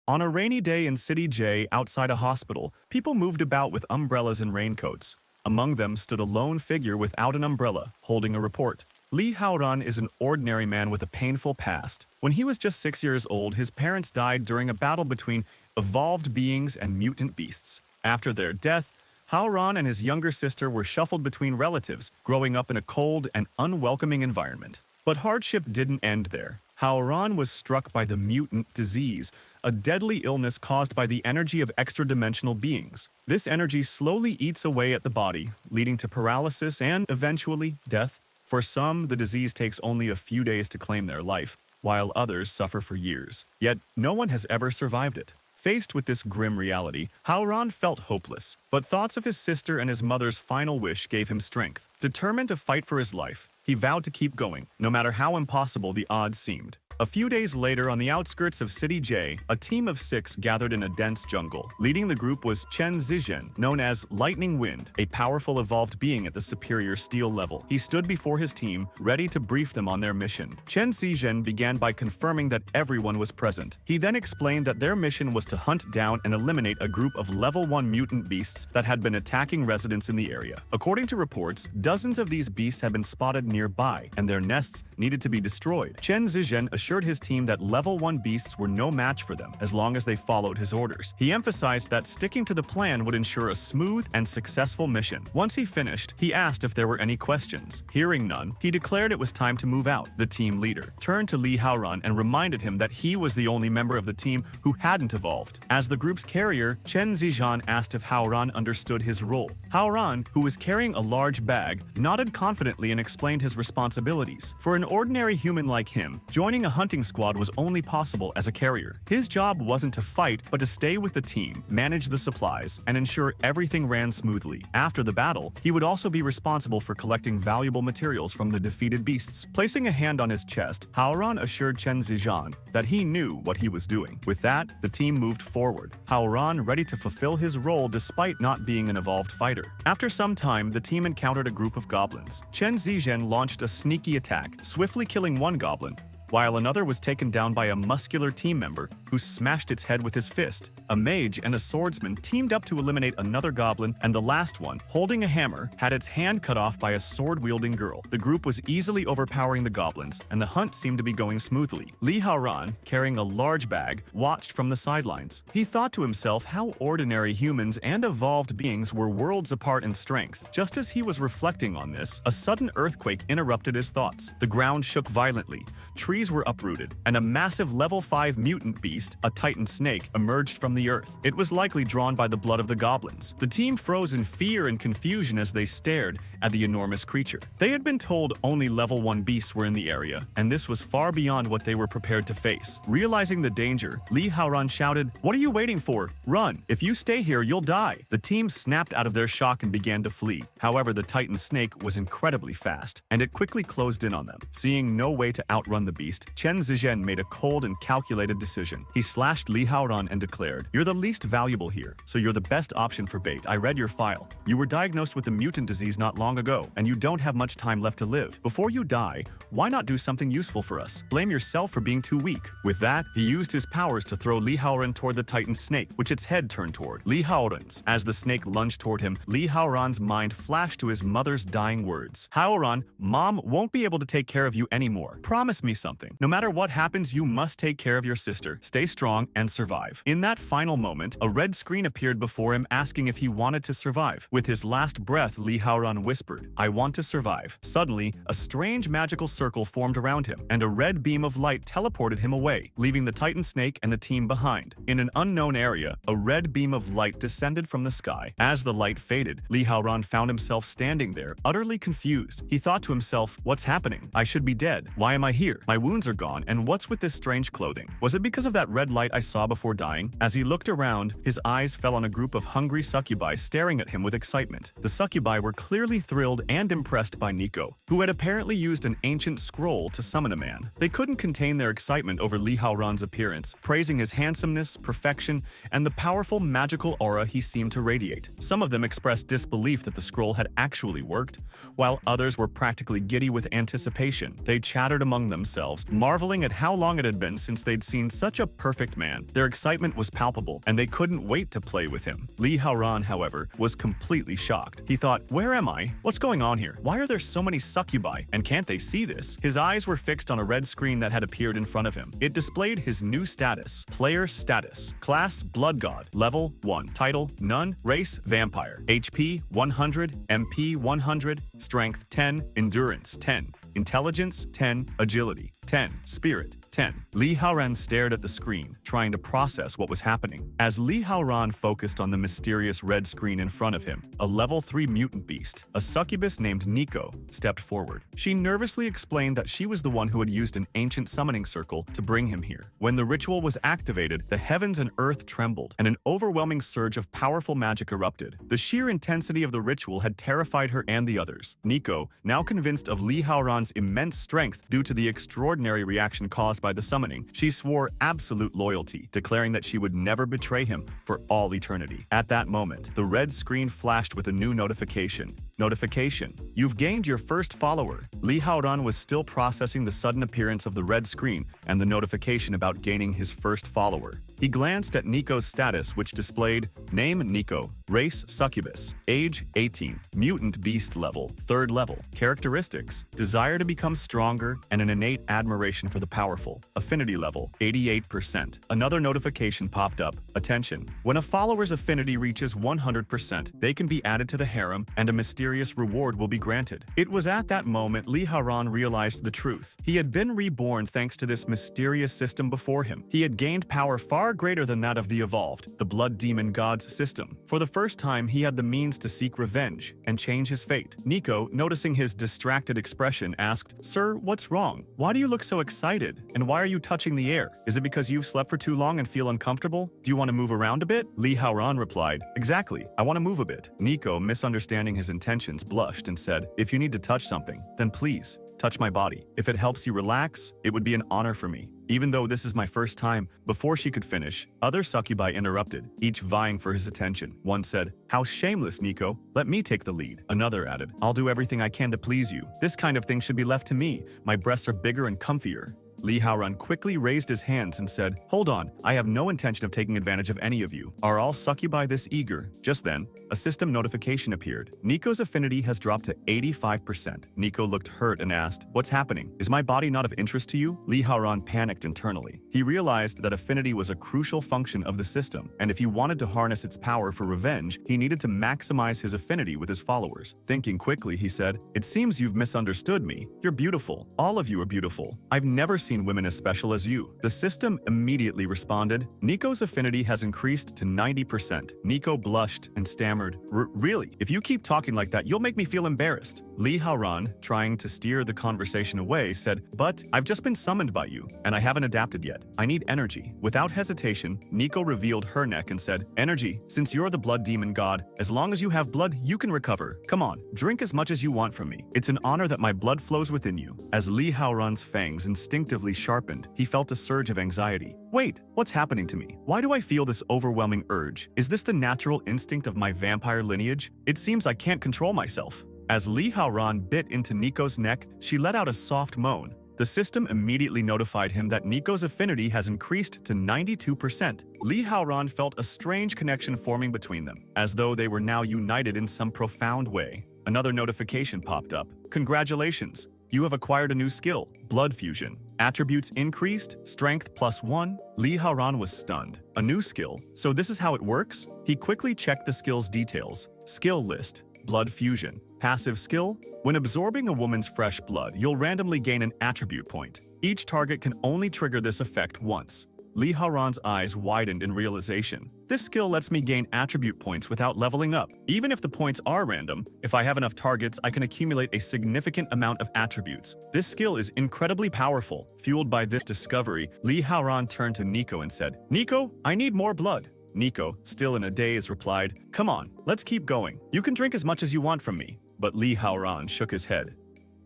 On a rainy day in City J outside a hospital, people moved about with umbrellas and raincoats. Among them stood a lone figure without an umbrella, holding a report. Li Haoran is an ordinary man with a painful past. When he was just 6 years old, his parents died during a battle between evolved beings and mutant beasts. After their death, Haoran and his younger sister were shuffled between relatives, growing up in a cold and unwelcoming environment. But hardship didn't end there. Haoran was struck by the mutant disease, a deadly illness caused by the energy of extra-dimensional beings. This energy slowly eats away at the body, leading to paralysis and, eventually, death. For some, the disease takes only a few days to claim their life, while others suffer for years. Yet, no one has ever survived it. Faced with this grim reality, Haoran felt hopeless, but thoughts of his sister and his mother's final wish gave him strength. Determined to fight for his life, he vowed to keep going, no matter how impossible the odds seemed. A few days later, on the outskirts of City J, a team of 6 gathered in a dense jungle. Leading the group was Chen Zizhen, known as Lightning Wind, a powerful evolved being at the superior steel level. He stood before his team, ready to brief them on their mission. Chen Zizhen began by confirming that everyone was present. He then explained that their mission was to hunt down and eliminate a group of level 1 mutant beasts that had been attacking residents in the area. According to reports, dozens of these beasts had been spotted nearby, and their nests needed to be destroyed. Chen Zizhen assured his team that level 1 beasts were no match for them as long as they followed his orders. He emphasized that sticking to the plan would ensure a smooth and successful mission. Once he finished, he asked if there were any questions. Hearing none, he declared it was time to move out. The team leader turned to Li Haoran and reminded him that he was the only member of the team who hadn't evolved. As the group's carrier, Chen Zizhen asked if Haoran understood his role. Haoran, who was carrying a large bag, nodded confidently and explained his responsibilities. For an ordinary human like him, joining a hunting squad was only possible as a carrier. His job wasn't to fight, but to stay with the team, manage the supplies, and ensure everything ran smoothly. After the battle, he would also be responsible for collecting valuable materials from the defeated beasts. Placing a hand on his chest, Haoran assured Chen Zizhen that he knew what he was doing. With that, the team moved forward, Haoran ready to fulfill his role despite not being an evolved fighter. After some time, the team encountered a group of goblins. Chen Zizhen launched a sneaky attack, swiftly killing one goblin, while another was taken down by a muscular team member who smashed its head with his fist. A mage and a swordsman teamed up to eliminate another goblin, and the last one, holding a hammer, had its hand cut off by a sword-wielding girl. The group was easily overpowering the goblins, and the hunt seemed to be going smoothly. Li Haoran, carrying a large bag, watched from the sidelines. He thought to himself how ordinary humans and evolved beings were worlds apart in strength. Just as he was reflecting on this, a sudden earthquake interrupted his thoughts. The ground shook violently. Trees were uprooted, and a massive level 5 mutant beast, a titan snake, emerged from the earth. It was likely drawn by the blood of the goblins. The team froze in fear and confusion as they stared at the enormous creature. They had been told only level 1 beasts were in the area, and this was far beyond what they were prepared to face. Realizing the danger, Li Haoran shouted, "What are you waiting for? Run! If you stay here, you'll die!" The team snapped out of their shock and began to flee. However, the titan snake was incredibly fast, and it quickly closed in on them. Seeing no way to outrun the beast, Chen Zizhen made a cold and calculated decision. He slashed Li Haoran and declared, "You're the least valuable here, so you're the best option for bait. I read your file. You were diagnosed with the mutant disease not long ago, and you don't have much time left to live. Before you die, why not do something useful for us? Blame yourself for being too weak." With that, he used his powers to throw Li Haoran toward the titan snake, which its head turned toward. Li Haoran's. As the snake lunged toward him, Li Haoran's mind flashed to his mother's dying words. "Haoran, Mom won't be able to take care of you anymore. Promise me something. No matter what happens, you must take care of your sister. Stay strong and survive." In that final moment, a red screen appeared before him asking if he wanted to survive. With his last breath, Li Haoran whispered, "I want to survive." Suddenly, a strange magical circle formed around him, and a red beam of light teleported him away, leaving the titan snake and the team behind. In an unknown area, a red beam of light descended from the sky. As the light faded, Li Haoran found himself standing there, utterly confused. He thought to himself, "What's happening? I should be dead. Why am I here? My wounds are gone, and what's with this strange clothing? Was it because of that red light I saw before dying?" As he looked around, his eyes fell on a group of hungry succubi staring at him with excitement. The succubi were clearly thrilled and impressed by Nico, who had apparently used an ancient scroll to summon a man. They couldn't contain their excitement over Li Haoran's appearance, praising his handsomeness, perfection, and the powerful magical aura he seemed to radiate. Some of them expressed disbelief that the scroll had actually worked, while others were practically giddy with anticipation. They chattered among themselves, marveling at how long it had been since they'd seen such a perfect man. Their excitement was palpable, and they couldn't wait to play with him. Li Haoran, however, was completely shocked. He thought, where am I? What's going on here? Why are there so many succubi? And can't they see this? His eyes were fixed on a red screen that had appeared in front of him. It displayed his new status. Player status. Class Blood God. Level 1. Title None. Race Vampire. HP 100. MP 100. Strength 10. Endurance 10. Intelligence 10. Agility 10. Spirit 10. Li Haoran stared at the screen, trying to process what was happening. As Li Haoran focused on the mysterious red screen in front of him, a level 3 mutant beast, a succubus named Nico, stepped forward. She nervously explained that she was the one who had used an ancient summoning circle to bring him here. When the ritual was activated, the heavens and earth trembled, and an overwhelming surge of powerful magic erupted. The sheer intensity of the ritual had terrified her and the others. Nico, now convinced of Li Haoran's immense strength due to the extraordinary reaction caused by the summoning, she swore absolute loyalty, declaring that she would never betray him for all eternity. At that moment, the red screen flashed with a new notification. Notification: You've gained your first follower. Li Haoran was still processing the sudden appearance of the red screen and the notification about gaining his first follower. He glanced at Nico's status, which displayed Name Nico, Race Succubus, Age 18, Mutant Beast Level, 3rd Level, Characteristics, Desire to become stronger, and an innate admiration for the powerful, Affinity Level, 88%. Another notification popped up, Attention. When a follower's affinity reaches 100%, they can be added to the harem and a mysterious reward will be granted. It was at that moment Li Haoran realized the truth. He had been reborn thanks to this mysterious system before him. He had gained power far greater than that of the evolved, the blood demon god's system. For the first time, he had the means to seek revenge and change his fate. Nico, noticing his distracted expression, asked, Sir, what's wrong? Why do you look so excited? And why are you touching the air? Is it because you've slept for too long and feel uncomfortable? Do you want to move around a bit? Li Haoran replied, Exactly, I want to move a bit. Nico, misunderstanding his intentions, blushed and said, If you need to touch something, then please, touch my body. If it helps you relax, it would be an honor for me. Even though this is my first time, before she could finish, other succubi interrupted, each vying for his attention. One said, How shameless, Nico. Let me take the lead. Another added, I'll do everything I can to please you. This kind of thing should be left to me. My breasts are bigger and comfier. Li Haoran quickly raised his hands and said, Hold on, I have no intention of taking advantage of any of you. Are all succubi this eager? Just then, a system notification appeared. Nico's affinity has dropped to 85%. Nico looked hurt and asked, What's happening? Is my body not of interest to you? Li Haoran panicked internally. He realized that affinity was a crucial function of the system, and if he wanted to harness its power for revenge, he needed to maximize his affinity with his followers. Thinking quickly, he said, It seems you've misunderstood me. You're beautiful. All of you are beautiful. I've never seen women as special as you. The system immediately responded, Nico's affinity has increased to 90%. Nico blushed and stammered, Really? If you keep talking like that, you'll make me feel embarrassed. Li Haoran, trying to steer the conversation away, said, But I've just been summoned by you, and I haven't adapted yet. I need energy. Without hesitation, Nico revealed her neck and said, Energy, since you're the blood demon god, as long as you have blood, you can recover. Come on, drink as much as you want from me. It's an honor that my blood flows within you. As Li Haoran's fangs instinctively sharpened, he felt a surge of anxiety. Wait, what's happening to me? Why do I feel this overwhelming urge? Is this the natural instinct of my vampire lineage? It seems I can't control myself. As Li Haoran bit into Nico's neck, she let out a soft moan. The system immediately notified him that Nico's affinity has increased to 92%. Li Haoran felt a strange connection forming between them, as though they were now united in some profound way. Another notification popped up. Congratulations! You have acquired a new skill, Blood Fusion. Attributes increased, strength +1. Li Haoran was stunned. A new skill? So this is how it works? He quickly checked the skill's details. Skill list, Blood Fusion. Passive skill? When absorbing a woman's fresh blood, you'll randomly gain an attribute point. Each target can only trigger this effect once. Li Haoran's eyes widened in realization. This skill lets me gain attribute points without leveling up. Even if the points are random, if I have enough targets, I can accumulate a significant amount of attributes. This skill is incredibly powerful. Fueled by this discovery, Li Haoran turned to Nico and said, Nico, I need more blood. Nico, still in a daze, replied, Come on, let's keep going. You can drink as much as you want from me. But Li Haoran shook his head.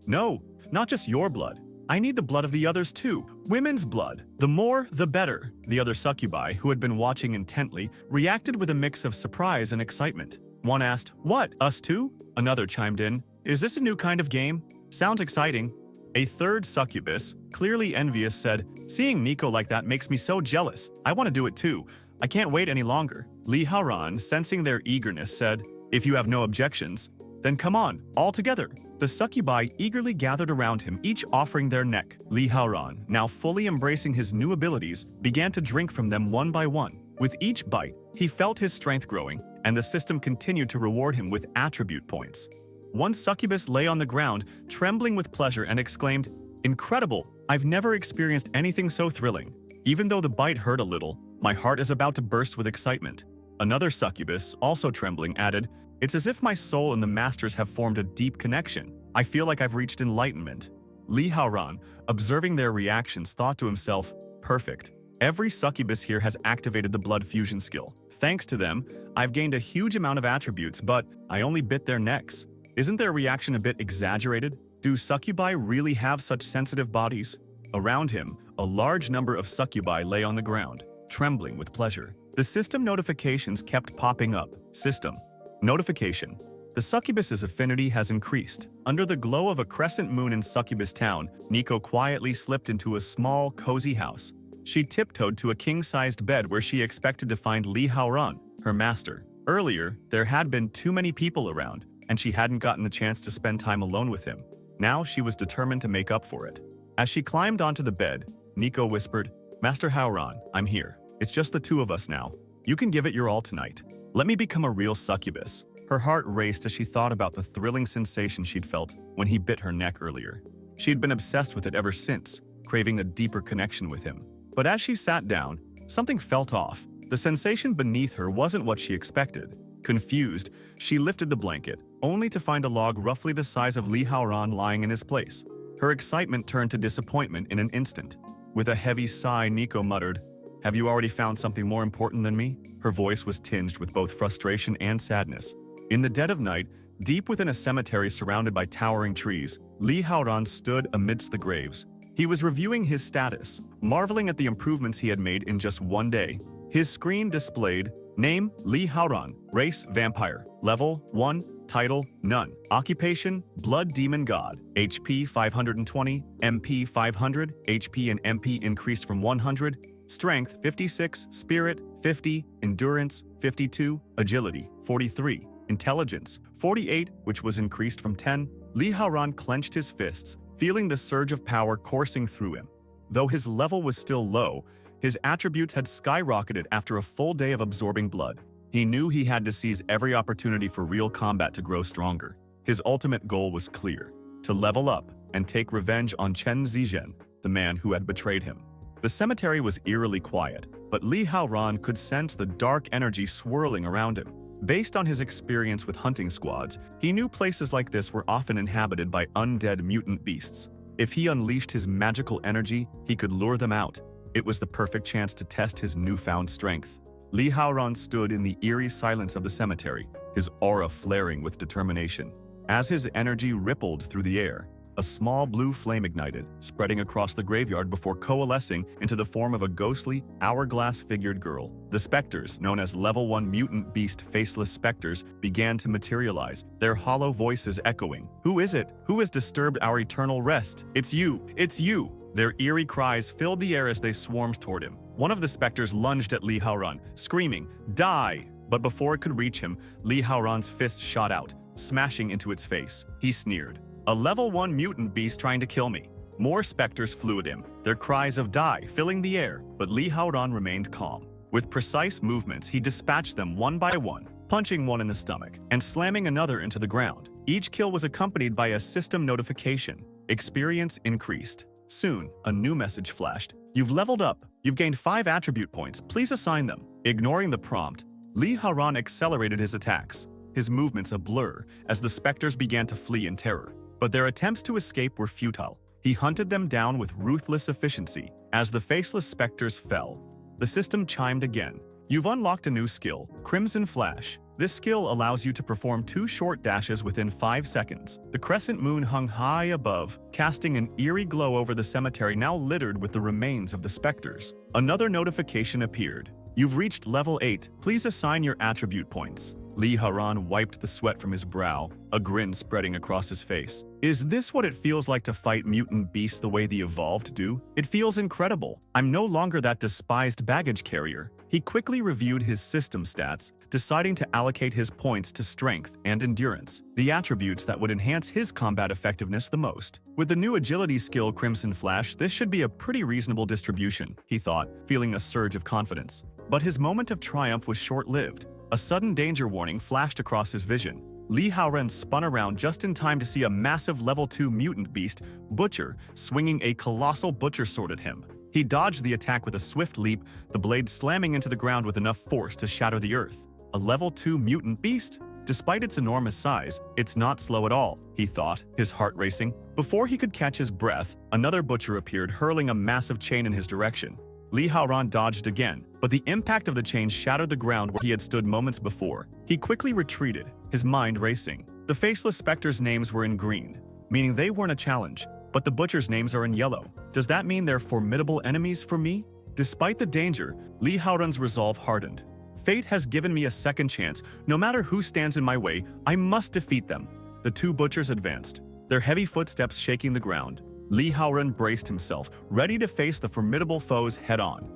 No, not just your blood. I need the blood of the others too. Women's blood. The more, the better. The other succubi, who had been watching intently, reacted with a mix of surprise and excitement. One asked, What, us too? Another chimed in, Is this a new kind of game? Sounds exciting. A third succubus, clearly envious, said, "Seeing Nico like that makes me so jealous. I want to do it too. I can't wait any longer." Li Haoran, sensing their eagerness, said, "If you have no objections, then come on, all together." The succubi eagerly gathered around him, each offering their neck. Li Haoran, now fully embracing his new abilities, began to drink from them one by one. With each bite, he felt his strength growing, and the system continued to reward him with attribute points. One succubus lay on the ground, trembling with pleasure, and exclaimed, "Incredible! I've never experienced anything so thrilling. Even though the bite hurt a little, my heart is about to burst with excitement." Another succubus, also trembling, added, "It's as if my soul and the masters have formed a deep connection. I feel like I've reached enlightenment." Li Haoran, observing their reactions, thought to himself, "Perfect. Every succubus here has activated the blood fusion skill. Thanks to them, I've gained a huge amount of attributes, but I only bit their necks. Isn't their reaction a bit exaggerated? Do succubi really have such sensitive bodies?" Around him, a large number of succubi lay on the ground, trembling with pleasure. The system notifications kept popping up. System notification. The succubus's affinity has increased. Under the glow of a crescent moon in Succubus Town, Nico quietly slipped into a small, cozy house. She tiptoed to a king-sized bed where she expected to find Li Haoran, her master. Earlier, there had been too many people around, and she hadn't gotten the chance to spend time alone with him. Now she was determined to make up for it. As she climbed onto the bed, Nico whispered, "Master Haoran, I'm here. It's just the two of us now. You can give it your all tonight. Let me become a real succubus." Her heart raced as she thought about the thrilling sensation she'd felt when he bit her neck earlier. She'd been obsessed with it ever since, craving a deeper connection with him. But as she sat down, something felt off. The sensation beneath her wasn't what she expected. Confused, she lifted the blanket, only to find a log roughly the size of Li Haoran lying in his place. Her excitement turned to disappointment in an instant. With a heavy sigh, Nico muttered, "Have you already found something more important than me?" Her voice was tinged with both frustration and sadness. In the dead of night, deep within a cemetery surrounded by towering trees, Li Haoran stood amidst the graves. He was reviewing his status, marveling at the improvements he had made in just one day. His screen displayed, name, Li Haoran, race, vampire, level, 1, title, none, occupation, blood demon god, HP 520, MP 500, HP and MP increased from 100, strength 56, spirit 50, endurance 52, agility 43, intelligence 48, which was increased from 10. Li Haoran clenched his fists, feeling the surge of power coursing through him. Though his level was still low, his attributes had skyrocketed after a full day of absorbing blood. He knew he had to seize every opportunity for real combat to grow stronger. His ultimate goal was clear: to level up and take revenge on Chen Zizhen, the man who had betrayed him. The cemetery was eerily quiet, but Li Haoran could sense the dark energy swirling around him. Based on his experience with hunting squads, he knew places like this were often inhabited by undead mutant beasts. If he unleashed his magical energy, he could lure them out. It was the perfect chance to test his newfound strength. Li Haoran stood in the eerie silence of the cemetery, his aura flaring with determination. As his energy rippled through the air, a small blue flame ignited, spreading across the graveyard before coalescing into the form of a ghostly, hourglass-figured girl. The specters, known as Level 1 Mutant Beast Faceless Specters, began to materialize, their hollow voices echoing. "Who is it? Who has disturbed our eternal rest? It's you! It's you!" Their eerie cries filled the air as they swarmed toward him. One of the specters lunged at Li Haoran, screaming, "Die!" But before it could reach him, Li Haoran's fist shot out, smashing into its face. He sneered, "A level 1 mutant beast trying to kill me." More specters flew at him, their cries of "die" filling the air, but Li Haoran remained calm. With precise movements, he dispatched them one by one, punching one in the stomach and slamming another into the ground. Each kill was accompanied by a system notification. Experience increased. Soon, a new message flashed. "You've leveled up. You've gained 5 attribute points. Please assign them." Ignoring the prompt, Li Haoran accelerated his attacks, his movements a blur as the specters began to flee in terror. But their attempts to escape were futile. He hunted them down with ruthless efficiency. As the faceless specters fell, the system chimed again. "You've unlocked a new skill, Crimson Flash. This skill allows you to perform 2 short dashes within 5 seconds. The crescent moon hung high above, casting an eerie glow over the cemetery now littered with the remains of the specters. Another notification appeared. "You've reached level 8. Please assign your attribute points." Li Haoran wiped the sweat from his brow, a grin spreading across his face. Is this what it feels like to fight mutant beasts the way the evolved do? It feels incredible. I'm no longer that despised baggage carrier. He quickly reviewed his system stats, deciding to allocate his points to strength and endurance, the attributes that would enhance his combat effectiveness the most. With the new agility skill Crimson Flash, this should be a pretty reasonable distribution, he thought, feeling a surge of confidence. But his moment of triumph was short-lived. A sudden danger warning flashed across his vision. Li Haoran spun around just in time to see a massive level 2 mutant beast, Butcher, swinging a colossal butcher sword at him. He dodged the attack with a swift leap, the blade slamming into the ground with enough force to shatter the earth. A level 2 mutant beast? Despite its enormous size, it's not slow at all, he thought, his heart racing. Before he could catch his breath, another butcher appeared, hurling a massive chain in his direction. Li Haoran dodged again, but the impact of the chain shattered the ground where he had stood moments before. He quickly retreated, his mind racing. The faceless specters' names were in green, meaning they weren't a challenge, but the butchers' names are in yellow. Does that mean they're formidable enemies for me? Despite the danger, Li Haoran's resolve hardened. Fate has given me a second chance. No matter who stands in my way, I must defeat them. The two butchers advanced, their heavy footsteps shaking the ground. Li Haoran braced himself, ready to face the formidable foes head-on.